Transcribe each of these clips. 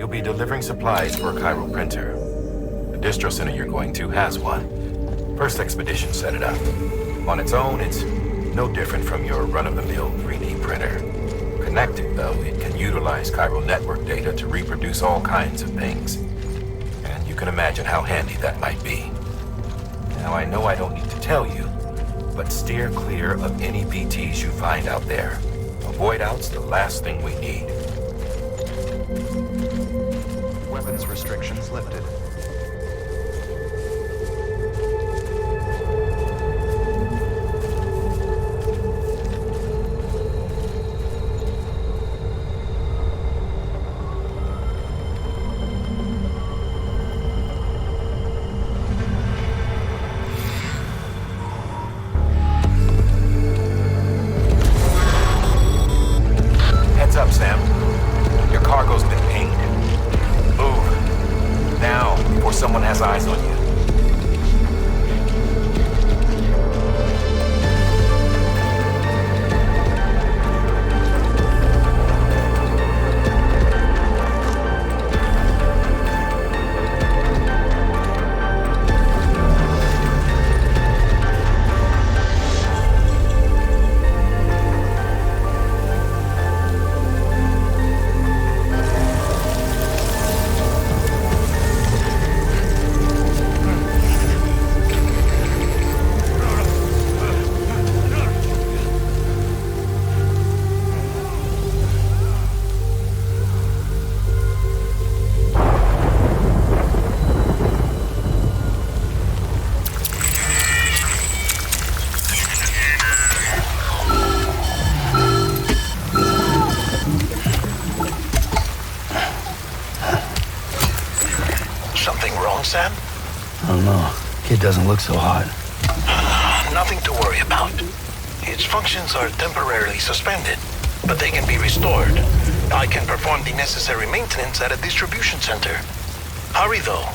You'll be delivering supplies for a chiral printer. The distro center you're going to has one. First expedition set it up. On its own, it's no different from your run-of-the-mill 3D printer. Connected, though, it can utilize chiral network data to reproduce all kinds of things. And you can imagine how handy that might be. Now, I know I don't need to tell you, but steer clear of any BTs you find out there. Avoid out's the last thing we need. Weapons restrictions lifted. Heads up, Sam. Your cargo's been pinged. Move. Now, before someone has eyes on you. Sam? I don't know. Kid doesn't look so hot. Nothing to worry about. Its functions are temporarily suspended, but they can be restored. I can perform the necessary maintenance at a distribution center. Hurry, though.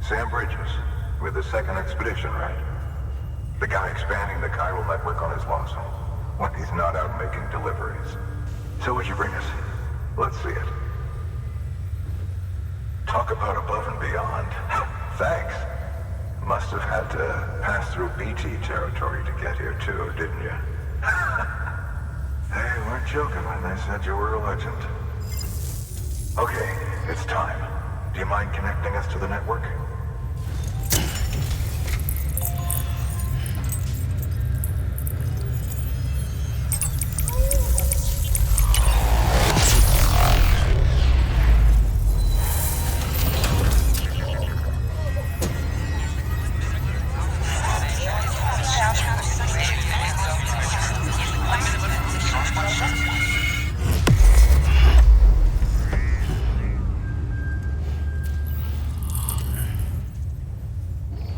Sam Bridges, with the second expedition, right? The guy expanding the chiral network on his lonesome, when he's not out making deliveries. So what'd you bring us? Let's see it. Talk about above and beyond. Thanks. Must have had to pass through BT territory to get here too, didn't you? They weren't joking when they said you were a legend. Okay, it's time. Do you mind connecting us to the network?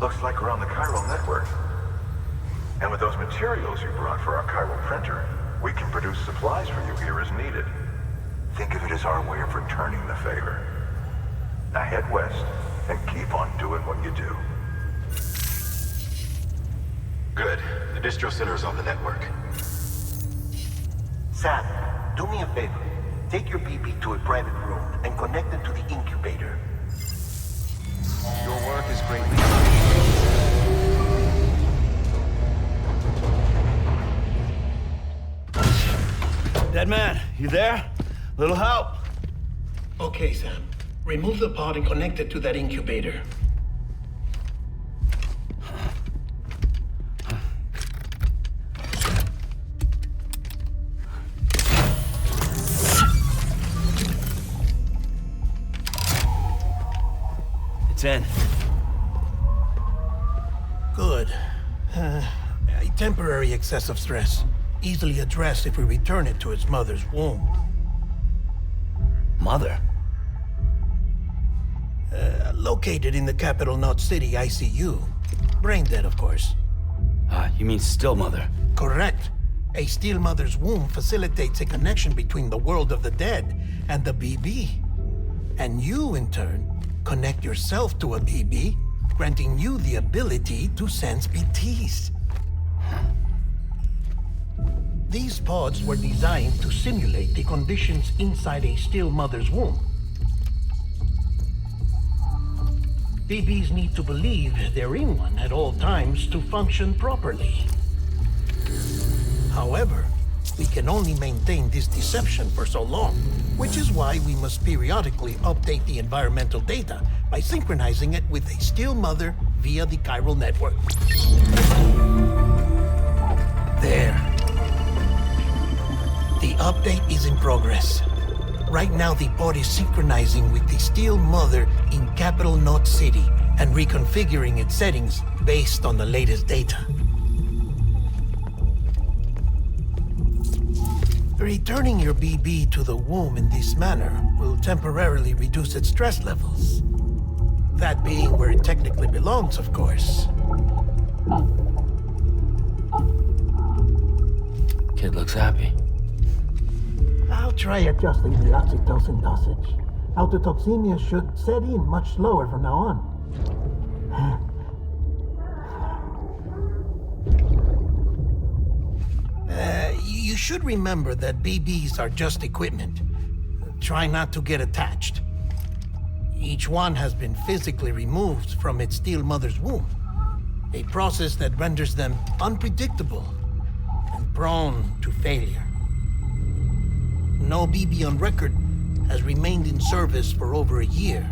Looks like we're on the chiral network. And with those materials you brought for our chiral printer, we can produce supplies for you here as needed. Think of it as our way of returning the favor. Now head west and keep on doing what you do. Good. The distro center is on the network. Sam, do me a favor. Take your BP to a private room and connect it to the incubator. Your work is greatly Dead man, you there? Little help? Okay, Sam. Remove the pod and connect it to that incubator. 10. Good. A temporary excessive stress. Easily addressed if we return it to its mother's womb. Mother? Located in the capital Knot City ICU. Brain dead, of course. You mean still mother? Correct. A steel mother's womb facilitates a connection between the world of the dead and the BB. And you, in turn, connect yourself to a BB, granting you the ability to sense BTs. These pods were designed to simulate the conditions inside a still mother's womb. BBs need to believe they're in one at all times to function properly. However, we can only maintain this deception for so long, which is why we must periodically update the environmental data by synchronizing it with a still mother via the chiral network. There. The update is in progress. Right now, the pod is synchronizing with the steel mother in capital Knot City and reconfiguring its settings based on the latest data. Returning your BB to the womb in this manner will temporarily reduce its stress levels. That being where it technically belongs, of course. Kid looks happy. I'll try adjusting the oxytocin dosage. Autotoxemia should set in much slower from now on. You should remember that BBs are just equipment. Try not to get attached. Each one has been physically removed from its steel mother's womb. A process that renders them unpredictable and prone to failure. No BB on record has remained in service for over a year.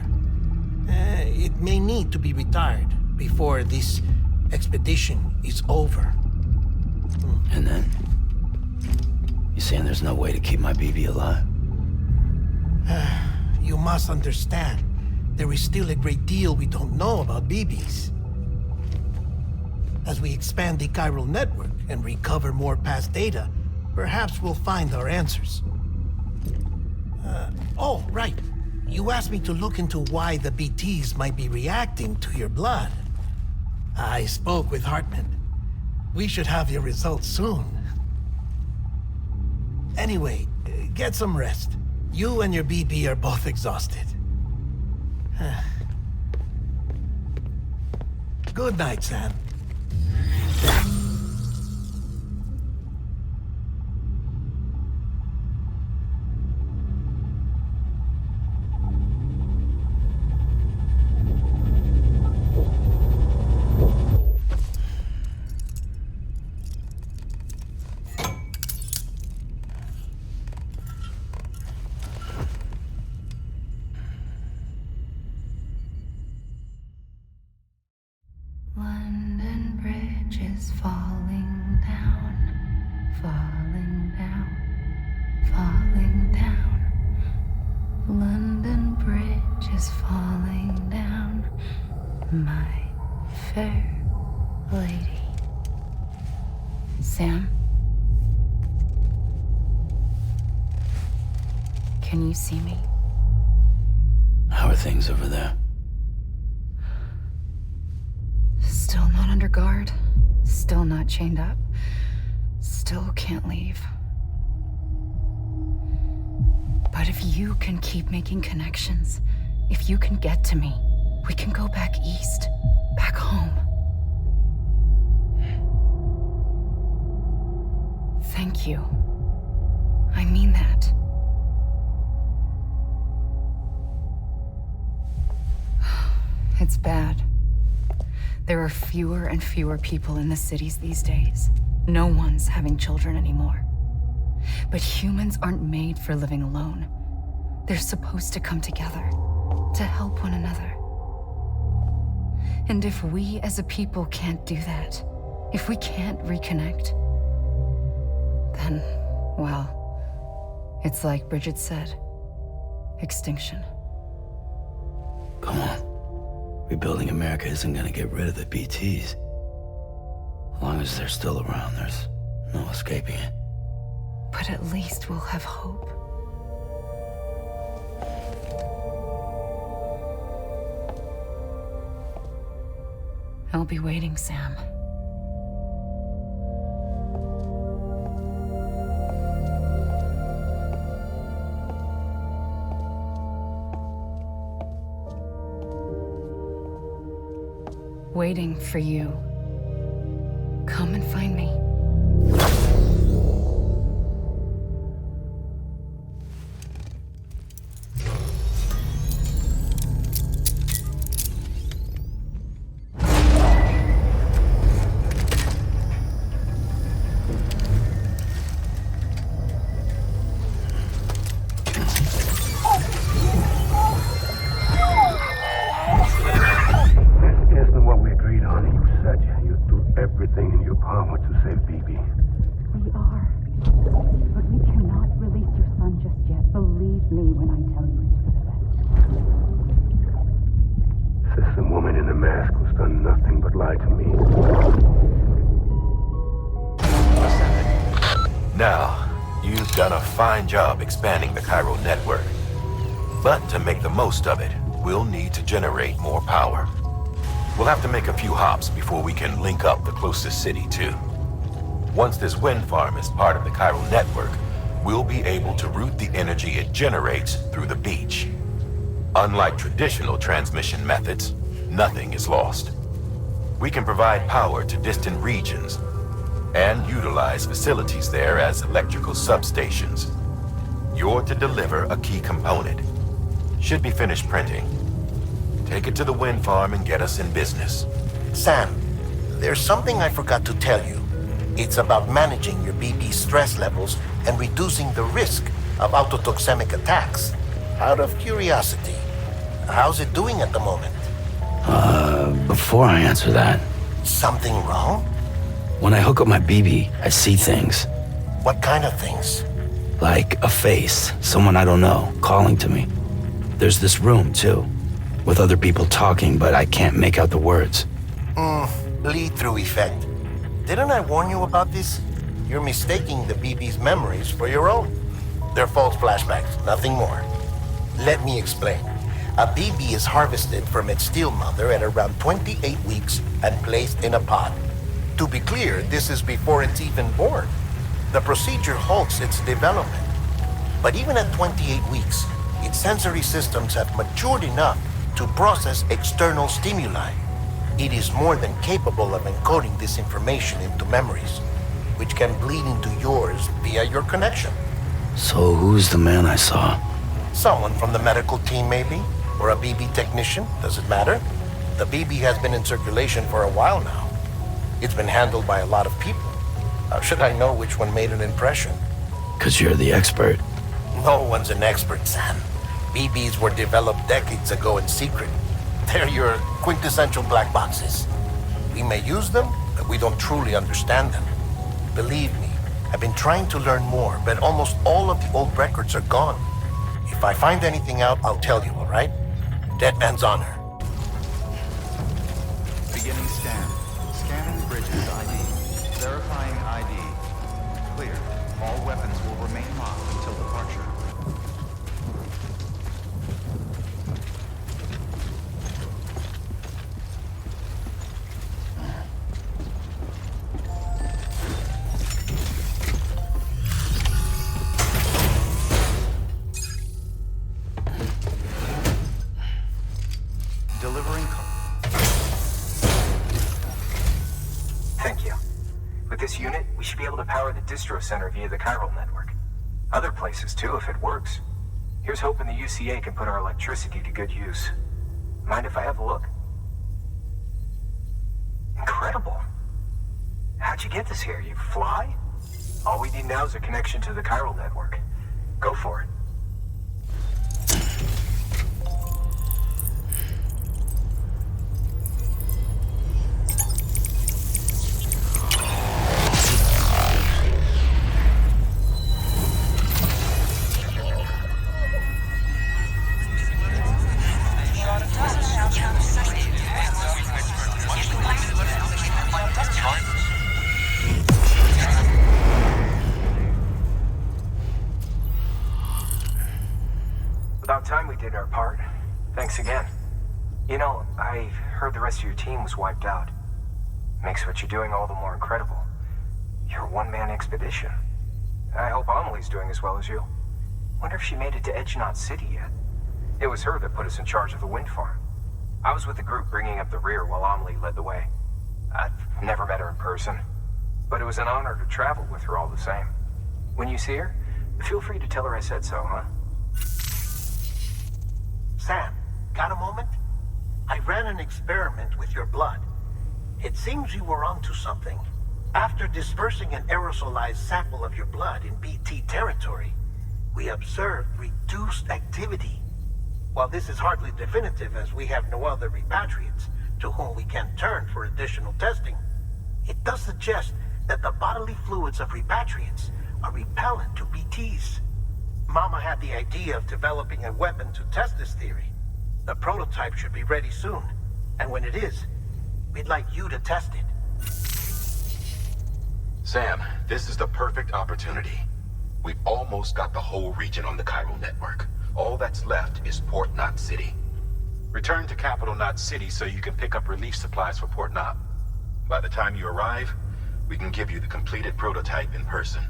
It may need to be retired before this expedition is over. And then? You saying there's no way to keep my BB alive? You must understand, there is still a great deal we don't know about BBs. As we expand the chiral network and recover more past data, perhaps we'll find our answers. Oh, right. You asked me to look into why the BTs might be reacting to your blood. I spoke with Hartman. We should have your results soon. Anyway, get some rest. You and your BB are both exhausted. Good night, Sam. London Bridge is falling down, falling down, falling down. London Bridge is falling down, my fair lady. Sam? Can you see me? How are things over there? Still not under guard. Still not chained up. Still can't leave. But if you can keep making connections, if you can get to me, we can go back east, back home. Thank you. I mean that. It's bad. There are fewer and fewer people in the cities these days. No one's having children anymore. But humans aren't made for living alone. They're supposed to come together, to help one another. And if we as a people can't do that, if we can't reconnect, then, well, it's like Bridget said, extinction. Come on. Rebuilding America isn't gonna get rid of the BTs. As long as they're still around, there's no escaping it. But at least we'll have hope. I'll be waiting, Sam. Waiting for you. Come and find me. Everything in your power to save BB. We are. But we cannot release your son just yet. Believe me when I tell you it's for the best. Says the woman in the mask who's done nothing but lie to me. Now, you've done a fine job expanding the Cairo network. But to make the most of it, we'll need to generate more power. We'll have to make a few hops before we can link up the closest city, too. Once this wind farm is part of the Cairo network, we'll be able to route the energy it generates through the beach. Unlike traditional transmission methods, nothing is lost. We can provide power to distant regions and utilize facilities there as electrical substations. You're to deliver a key component. Should be finished printing. Take it to the wind farm and get us in business. Sam, there's something I forgot to tell you. It's about managing your BB stress levels and reducing the risk of autotoxemic attacks. Out of curiosity, how's it doing at the moment? Before I answer that, Something wrong? when I hook up my BB, I see things. What kind of things? Like a face, someone I don't know, calling to me. There's this room, too, with other people talking, but I can't make out the words. Bleed-through effect. Didn't I warn you about this? You're mistaking the BB's memories for your own. They're false flashbacks, nothing more. Let me explain. A BB is harvested from its steel mother at around 28 weeks and placed in a pod. To be clear, this is before it's even born. The procedure halts its development. But even at 28 weeks, its sensory systems have matured enough to process external stimuli. It is more than capable of encoding this information into memories, which can bleed into yours via your connection. So who's the man I saw? Someone from the medical team, maybe? Or a BB technician? Does it matter? The BB has been in circulation for a while now. It's been handled by a lot of people. How should I know which one made an impression? 'Cause you're the expert. No one's an expert, Sam. BBs were developed decades ago in secret. They're your quintessential black boxes. We may use them, but we don't truly understand them. Believe me, I've been trying to learn more, but almost all of the old records are gone. If I find anything out, I'll tell you, all right? Dead man's honor. Beginning scan. Scanning bridges ID. Verifying ID. Clear. All weapons will remain locked until departure. Delivering. Thank you. With this unit, we should be able to power the distro center via the chiral network. Other places too, if it works. Here's hoping the UCA can put our electricity to good use. Mind if I have a look? Incredible. How'd you get this here? You fly? All we need now is a connection to the chiral network. Go for it. About time we did our part. Thanks again. You know, I heard the rest of your team was wiped out. Makes what you're doing all the more incredible. You're a one-man expedition. I hope Amelie's doing as well as you. Wonder if she made it to Edgenot City yet. It was her that put us in charge of the wind farm. I was with the group bringing up the rear while Amelie led the way. I've never met her in person, but it was an honor to travel with her all the same. When you see her, feel free to tell her I said so, huh? Sam, got a moment? I ran an experiment with your blood. It seems you were onto something. After dispersing an aerosolized sample of your blood in BT territory, we observed reduced activity. While this is hardly definitive as we have no other repatriates to whom we can turn for additional testing, it does suggest that the bodily fluids of repatriates are repellent to BTs. Mama had the idea of developing a weapon to test this theory. The prototype should be ready soon, and when it is, we'd like you to test it. Sam, this is the perfect opportunity. We've almost got the whole region on the chiral network. All that's left is Port Knot City. Return to Capital Knot City so you can pick up relief supplies for Port Knot. By the time you arrive, we can give you the completed prototype in person.